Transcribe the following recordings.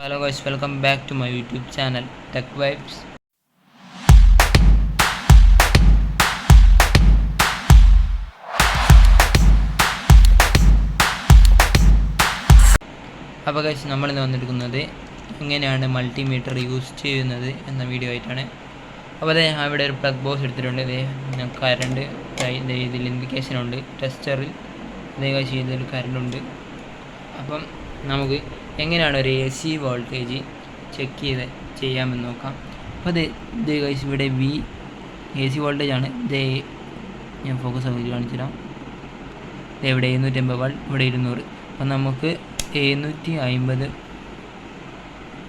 Hello guys, welcome back to my YouTube channel Tech Vibes. അപ്പോൾ guys, നമ്മൾ ഇന്ന് വന്നിരിക്കുന്നത് എങ്ങനെയാണ് മൾട്ടിമീറ്റർ യൂസ് ചെയ്യുന്നത് എന്ന വീഡിയോ ആയിട്ടാണ്. അപ്പോൾ ഞാൻ ഇവിടെ ഒരു പ്ലഗ് ബോക്സ് എടുത്തിട്ടുണ്ട്. കറണ്ട് ഇതിൽ ഇൻഡിക്കേഷൻ ഉണ്ട്. ടെസ്റ്ററിൽ guys ഇതിൽ കറണ്ട് ഉണ്ട്. അപ്പം നമുക്ക് എങ്ങനെയാണ് ഒരു AC വോൾട്ടേജ് ചെക്ക് ചെയ്യാമെന്ന് നോക്കാം. അപ്പോൾ ഇത് ഗൈസ് ഇവിടെ AC വോൾട്ടേജ് ആണ്. ഞാൻ ഫോക്കസ് ആക്കി കാണിച്ചു തരാം. ഇവിടെ 750 വാട്ട്, ഇവിടെ 200. അപ്പം നമുക്ക് 750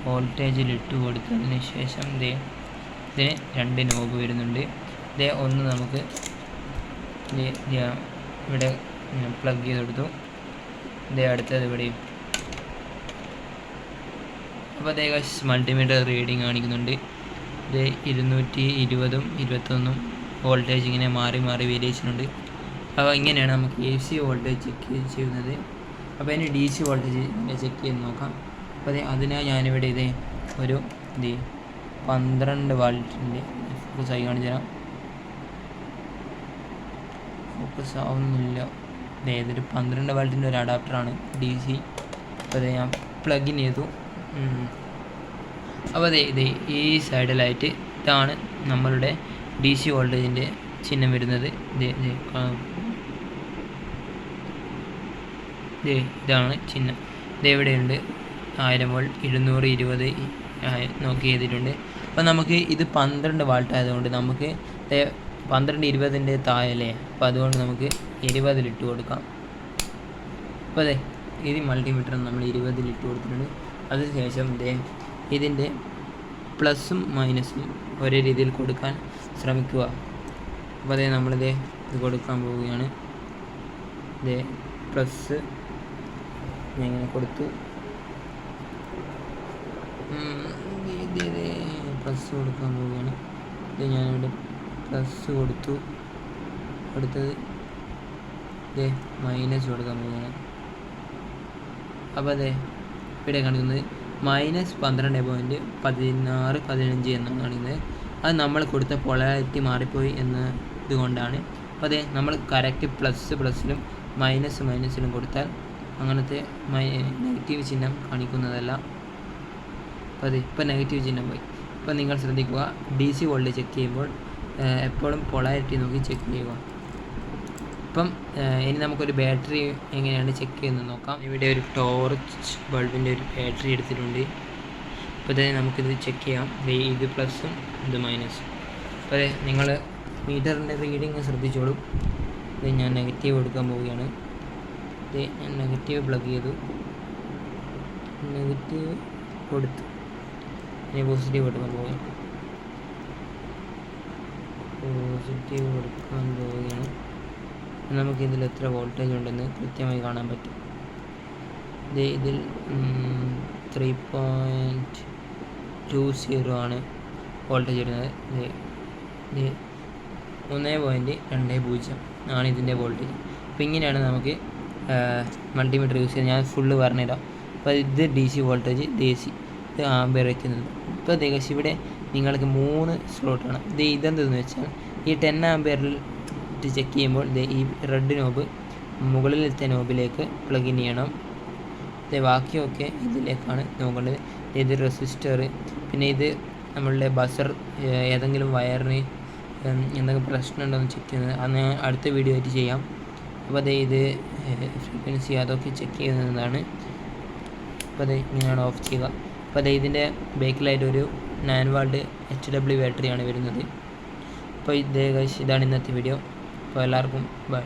വോൾട്ടേജിൽ ഇട്ട് കൊടുത്തതിന് ശേഷം ഇതിന് 2 നോബ് വരുന്നുണ്ട്. ഒന്ന് നമുക്ക് ഇവിടെ പ്ലഗ് ചെയ്ത് കൊടുത്തു. അടുത്തത് ഇവിടെയും. അപ്പോൾ മൾട്ടിമീറ്റർ റീഡിങ് കാണിക്കുന്നുണ്ട്. 220 21 വോൾട്ടേജ് ഇങ്ങനെ മാറി വേരിയേഷൻ ഉണ്ട്. അപ്പോൾ ഇങ്ങനെയാണ് നമുക്ക് AC വോൾട്ടേജ് ചെക്ക് ചെയ്യുന്നത്. അപ്പോൾ അതിന് DC വോൾട്ടേജ് ചെക്ക് ചെയ്ത് നോക്കാം. അപ്പോൾ അതിനായി ഞാനിവിടെ ഒരു 12 വാൾട്ടിൻ്റെ ഫോക്കസ് ആയി കാണിച്ചു തരാം. ഫോക്കസ് ആവുന്നില്ല. ഇതൊരു 12 വാൾട്ടിൻ്റെ ഒരു അഡാപ്റ്ററാണ് DC. അപ്പോൾ ഞാൻ പ്ലഗ് ഇൻ ചെയ്തു. അപ്പോൾ ഈ സൈഡിലായിട്ട് ഇതാണ് നമ്മളുടെ DC വോൾട്ടേജിൻ്റെ ചിഹ്നം വരുന്നത്. ഇതാണ് ചിഹ്നം. ഇതെവിടെയുണ്ട്? 1000 വോൾട്ട്, 220 നോക്കി ചെയ്തിട്ടുണ്ട്. അപ്പോൾ നമുക്ക് ഇത് 12 വാൾട്ട് ആയതുകൊണ്ട് നമുക്ക് 12-20 താഴെ. അപ്പോൾ അതുകൊണ്ട് നമുക്ക് 20 ഇട്ട് കൊടുക്കാം. അപ്പോൾ ഇത് മൾട്ടിമീറ്റർ നമ്മൾ 20 ഇട്ട് കൊടുത്തിട്ടുണ്ട്. അതിനുശേഷം ഇതിൻ്റെ പ്ലസും മൈനസും ഒരേ രീതിയിൽ കൊടുക്കാൻ ശ്രമിക്കുക. അപ്പോൾ നമ്മളിത് കൊടുക്കാൻ പോവുകയാണ്. പ്ലസ് ഞാൻ ഇങ്ങനെ കൊടുത്തു. പ്ലസ് കൊടുക്കാൻ പോവുകയാണ്. ഞാനിവിടെ പ്ലസ് കൊടുത്തു. അടുത്തത് മൈനസ് കൊടുക്കാൻ പോവുകയാണ്. അപ്പോൾ ഇവിടെ കാണിക്കുന്നത് -12.1615 എന്നാണ് കാണിക്കുന്നത്. അത് നമ്മൾ കൊടുത്ത പൊളാരിറ്റി മാറിപ്പോയി എന്നതുകൊണ്ടാണ്. അപ്പോൾ നമ്മൾ കറക്റ്റ് പ്ലസിലും മൈനസിലും കൊടുത്താൽ അങ്ങനത്തെ നെഗറ്റീവ് ചിഹ്നം കാണിക്കുന്നതല്ല. അപ്പോൾ ഇപ്പോൾ നെഗറ്റീവ് ചിഹ്നം പോയി. അപ്പോൾ നിങ്ങൾ ശ്രദ്ധിക്കുക, DC വോൾട്ടേജ് ചെക്ക് ചെയ്യുമ്പോൾ എപ്പോഴും പൊളാരിറ്റി നോക്കി ചെക്ക് ചെയ്യുക. ഇപ്പം ഇനി നമുക്കൊരു ബാറ്ററി എങ്ങനെയാണ് ചെക്ക് ചെയ്യുന്നത് നോക്കാം. ഇവിടെ ഒരു ടോർച്ച് ബൾബിൻ്റെ ഒരു ബാറ്ററി എടുത്തിട്ടുണ്ട്. അപ്പോൾ നമുക്കിത് ചെക്ക് ചെയ്യാം. ഇത് പ്ലസും ഇത് മൈനസും. അപ്പോൾ നിങ്ങൾ മീറ്ററിൻ്റെ റീഡിങ് ശ്രദ്ധിച്ചോളൂ. ഞാൻ നെഗറ്റീവ് കൊടുക്കാൻ പോവുകയാണ്. ഞാൻ നെഗറ്റീവ് പ്ലഗ് ചെയ്തു. നെഗറ്റീവ് കൊടുത്തു. ഇനി പോസിറ്റീവ് കൊടുക്കാൻ പോവുകയാണ്. പോസിറ്റീവ് കൊടുക്കാൻ പോവുകയാണ്. നമുക്കിതിൽ എത്ര വോൾട്ടേജ് ഉണ്ടെന്ന് കൃത്യമായി കാണാൻ പറ്റും. ഇതിൽ 3.20 ആണ് വോൾട്ടേജ് വരുന്നത്. 3.20 ആണ് ഇതിൻ്റെ വോൾട്ടേജ്. അപ്പോൾ ഇങ്ങനെയാണ് നമുക്ക് മൾട്ടിമീറ്റർ യൂസ് ചെയ്യുന്നത്. ഞാൻ ഫുള്ള് പറഞ്ഞുതരാം. അപ്പോൾ ഇത് DC വോൾട്ടേജ്, DC ഇത് ആംബിയർ വയ്ക്കുന്നത്. ഇപ്പോൾ ഇവിടെ നിങ്ങൾക്ക് 3 സ്ലോട്ടാണ്. ഇതെന്തെന്ന് വെച്ചാൽ ഈ 10 ആംബിയറിൽ ചെക്ക് ചെയ്യുമ്പോൾ ഈ റെഡ് നോബ് മുകളിലത്തെ നോബിലേക്ക് പ്ലഗ് ഇൻ ചെയ്യണം. ബാക്കിയൊക്കെ ഇതിലേക്കാണ് നോക്കേണ്ടത്. ഇത് റെസിസ്റ്റർ, പിന്നെ ഇത് നമ്മളുടെ ബസർ, ഏതെങ്കിലും വയറിന് എന്തെങ്കിലും പ്രശ്നമുണ്ടോയെന്ന് ചെക്ക് ചെയ്യുന്നത് അന്ന് അടുത്ത വീഡിയോ ആയിട്ട് ചെയ്യാം. അപ്പോൾ ഇത് ഫ്രീക്വൻസി അതൊക്കെ ചെക്ക് ചെയ്യുന്നതാണ്. അപ്പോൾ ഇങ്ങനെയാണ് ഓഫ് ചെയ്യുക. അപ്പോൾ ഇതിൻ്റെ ബേക്കിലായിട്ട് ഒരു 9 വാൾട്ട് HW ബാറ്ററിയാണ് വരുന്നത്. അപ്പോൾ ഇതാണ് ഇന്നത്തെ വീഡിയോ. അപ്പോൾ എല്ലാവർക്കും ബൈ.